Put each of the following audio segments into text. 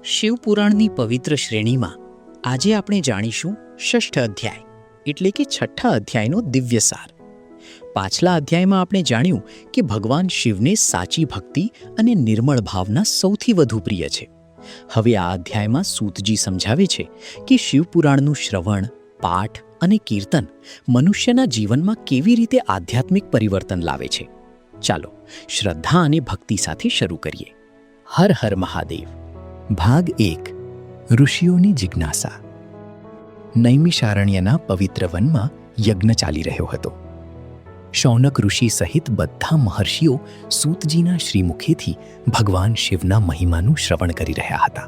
શિવપુરાણની પવિત્ર શ્રેણીમાં આજે આપણે જાણીશું ષષ્ઠ અધ્યાય એટલે કે છઠ્ઠા અધ્યાયનો દિવ્ય સાર. પાછલા અધ્યાયમાં આપણે જાણ્યું કે ભગવાન શિવને સાચી ભક્તિ અને નિર્મળ ભાવના સૌથી વધુ પ્રિય છે. હવે આ અધ્યાયમાં સૂતજી સમજાવે છે કે શિવપુરાણનું શ્રવણ, પાઠ અને કીર્તન મનુષ્યના જીવનમાં કેવી રીતે આધ્યાત્મિક પરિવર્તન લાવે છે. ચાલો શ્રદ્ધા અને ભક્તિ સાથે શરૂ કરીએ. હર હર મહાદેવ. ભાગ 1. ઋષિઓની જિજ્ઞાસા. નૈમિષારણ્યના પવિત્ર વનમાં યજ્ઞ ચાલી રહ્યો હતો. શૌનક ઋષિ સહિત બધા મહર્ષિઓ સૂતજીના શ્રીમુખેથી ભગવાન શિવના મહિમાનું શ્રવણ કરી રહ્યા હતા.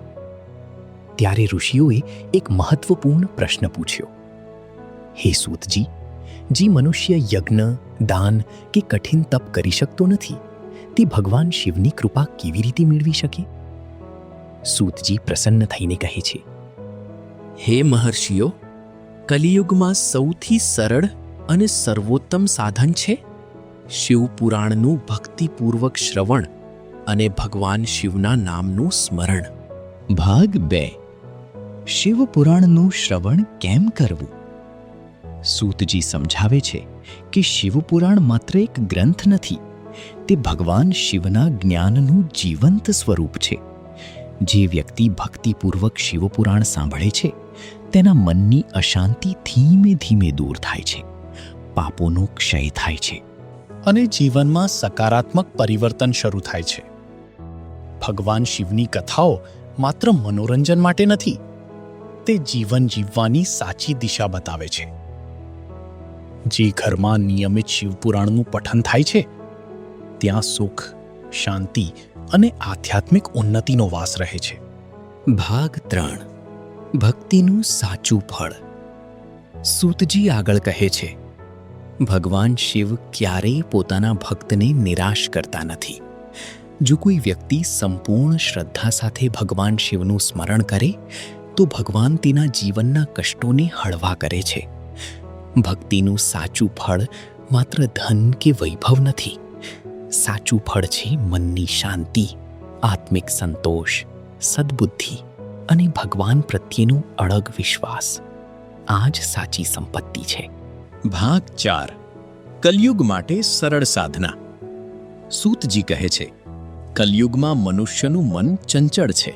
ત્યારે ઋષિઓએ એક મહત્વપૂર્ણ પ્રશ્ન પૂછ્યો. હે સૂતજી, જે મનુષ્ય યજ્ઞ, દાન કે કઠિન તપ કરી શકતો નથી, તે ભગવાન શિવની કૃપા કેવી રીતે મેળવી શકે? સૂતજી પ્રસન્ન થઈને કહે છે, હે મહર્ષિઓ, કલિયુગમાં સૌથી સરળ અને સર્વોત્તમ સાધન છે શિવપુરાણનું ભક્તિપૂર્વક શ્રવણ અને ભગવાન શિવના નામનું સ્મરણ. ભાગ 2. શિવપુરાણનું શ્રવણ કેમ કરવું? સૂતજી સમજાવે છે કે શિવપુરાણ માત્ર એક ગ્રંથ નથી, તે ભગવાન શિવના જ્ઞાનનું જીવંત સ્વરૂપ છે. જે વ્યક્તિ ભક્તિપૂર્વક શિવપુરાણ સાંભળે છે, તેના મનની અશાંતિ ધીમે ધીમે દૂર થાય છે, પાપોનો ક્ષય થાય છે અને જીવનમાં સકારાત્મક પરિવર્તન શરૂ થાય છે. ભગવાન શિવની કથાઓ માત્ર મનોરંજન માટે નથી, તે જીવન જીવવાની સાચી દિશા બતાવે છે. જે ઘરમાં નિયમિત શિવપુરાણનું પઠન થાય છે, ત્યાં સુખ, શાંતિ અને આધ્યાત્મિક ઉન્નતિનો વાસ રહે છે. ભાગ 3. ભક્તિનું સાચું ફળ. સૂતજી આગળ કહે છે, ભગવાન શિવ ક્યારેય પોતાના ભક્તને નિરાશ કરતા નથી. જો કોઈ વ્યક્તિ સંપૂર્ણ શ્રદ્ધા સાથે ભગવાન શિવનું સ્મરણ કરે, તો ભગવાન તેના જીવનના કષ્ટોને હળવા કરે છે. ભક્તિનું સાચું ફળ માત્ર ધન કે વૈભવ નથી. સાચું ફળ છે મનની શાંતિ, આત્મિક સંતોષ, સદ્બુદ્ધિ અને ભગવાન પ્રત્યેનું અડગ વિશ્વાસ. આ જ સાચી સંપત્તિ છે. ભાગ 4. કલયુગ માટે સરળ સાધના. સૂતજી કહે છે, કલયુગમાં મનુષ્યનું મન ચંચળ છે.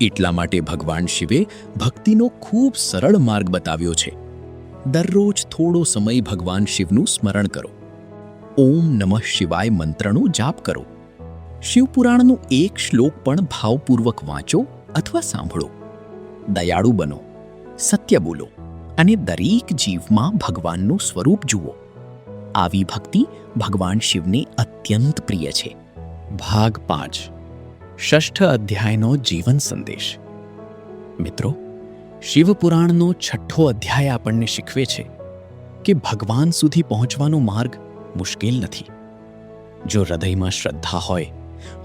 એટલા માટે ભગવાન શિવે ભક્તિનો ખૂબ સરળ માર્ગ બતાવ્યો છે. દરરોજ થોડો સમય ભગવાન શિવનું સ્મરણ કરો. ઓમ નમઃ શિવાય મંત્રનો જાપ કરો. શિવપુરાણનું એક શ્લોક પણ ભાવપૂર્વક વાંચો અથવા સાંભળો. દયાળુ બનો, સત્ય બોલો અને દરેક જીવમાં ભગવાનનું સ્વરૂપ જુઓ. આવી ભક્તિ ભગવાન શિવને અત્યંત પ્રિય છે. ભાગ 5. ષષ્ઠ અધ્યાયનો જીવન સંદેશ. મિત્રો, શિવપુરાણનો છઠ્ઠો અધ્યાય આપણને શીખવે છે કે ભગવાન સુધી પહોંચવાનો માર્ગ મુશ્કેલ નથી. જો હૃદયમાં શ્રદ્ધા હોય,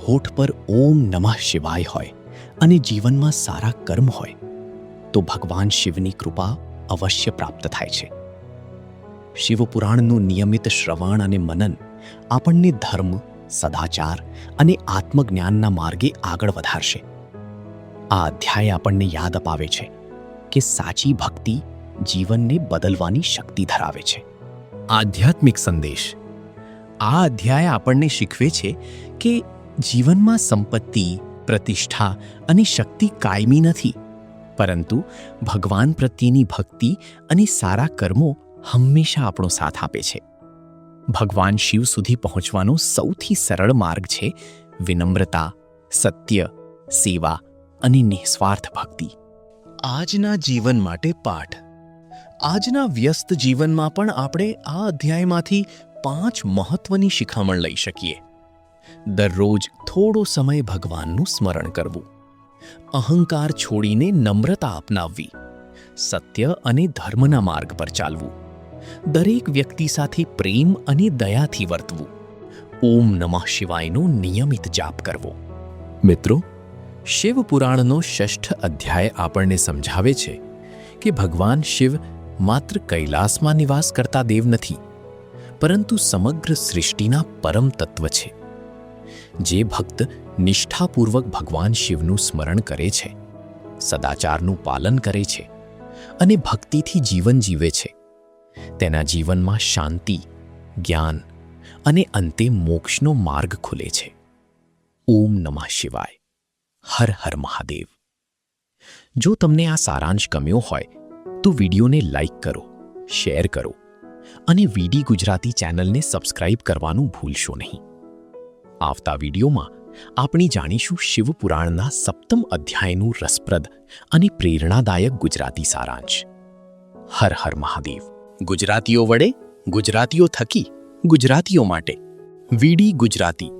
હોઠ પર ઓમ નમઃ શિવાય હોય અને જીવનમાં સારા કર્મ હોય, તો ભગવાન શિવની કૃપા અવશ્ય પ્રાપ્ત થાય છે. શિવપુરાણનું નિયમિત શ્રવણ અને મનન આપણને ધર્મ, સદાચાર અને આત્મજ્ઞાનના માર્ગે આગળ વધારશે. આ અધ્યાય આપણને યાદ અપાવે છે કે સાચી ભક્તિ જીવનને બદલવાની શક્તિ ધરાવે છે. આધ્યાત્મિક સંદેશ. આ અધ્યાય આપણને શીખવે છે કે જીવનમાં સંપત્તિ, પ્રતિષ્ઠા અને શક્તિ કાયમી નથી, પરંતુ ભગવાન પ્રત્યેની ભક્તિ અને સારા કર્મો હંમેશા આપણો સાથ આપે છે. ભગવાન શિવ સુધી પહોંચવાનો સૌથી સરળ માર્ગ છે વિનમ્રતા, સત્ય, સેવા અને નિસ્વાર્થ ભક્તિ. આજના જીવન માટે પાઠ. આજના વ્યસ્ત જીવનમાં પણ આપણે આ અધ્યાયમાંથી 5 મહત્વની શિખામણ લઈ શકીએ. દરરોજ થોડો સમય ભગવાનનું સ્મરણ કરવું. અહંકાર છોડીને નમ્રતા અપનાવવી. સત્ય અને ધર્મના માર્ગ પર ચાલવું. દરેક વ્યક્તિ સાથે પ્રેમ અને દયાથી વર્તવું. ઓમ નમઃ શિવાયનો નિયમિત જાપ કરવો. મિત્રો, શિવપુરાણનો ષષ્ઠ અધ્યાય આપણને સમજાવે છે કે ભગવાન શિવ માત્ર કૈલાસમાં નિવાસ કરતા દેવ નથી, પરંતુ સમગ્ર સૃષ્ટિના પરમ તત્વ છે. જે ભક્ત નિષ્ઠાપૂર્વક ભગવાન શિવનું સ્મરણ કરે છે, સદાચારનું પાલન કરે છે અને ભક્તિથી જીવન જીવે છે, તેના જીવનમાં શાંતિ, જ્ઞાન અને અંતે મોક્ષનો માર્ગ ખુલે છે. ઓમ નમઃ શિવાય. હર હર મહાદેવ. જો તમને આ સારાંશ ગમ્યો હોય તો વિડીયોને લાઈક કરો, શેર કરો અને વીડી ગુજરાતી ચેનલને સબસ્ક્રાઇબ કરવાનું ભૂલશો નહીં. આવતા વિડીયોમાં આપણે જાણીશું શિવપુરાણના 7મ અધ્યાયનું રસપ્રદ અને પ્રેરણાદાયક ગુજરાતી સારાંશ. હર હર મહાદેવ. ગુજરાતીઓ વડે, ગુજરાતીઓ થકી, ગુજરાતીઓ માટે વીડી ગુજરાતી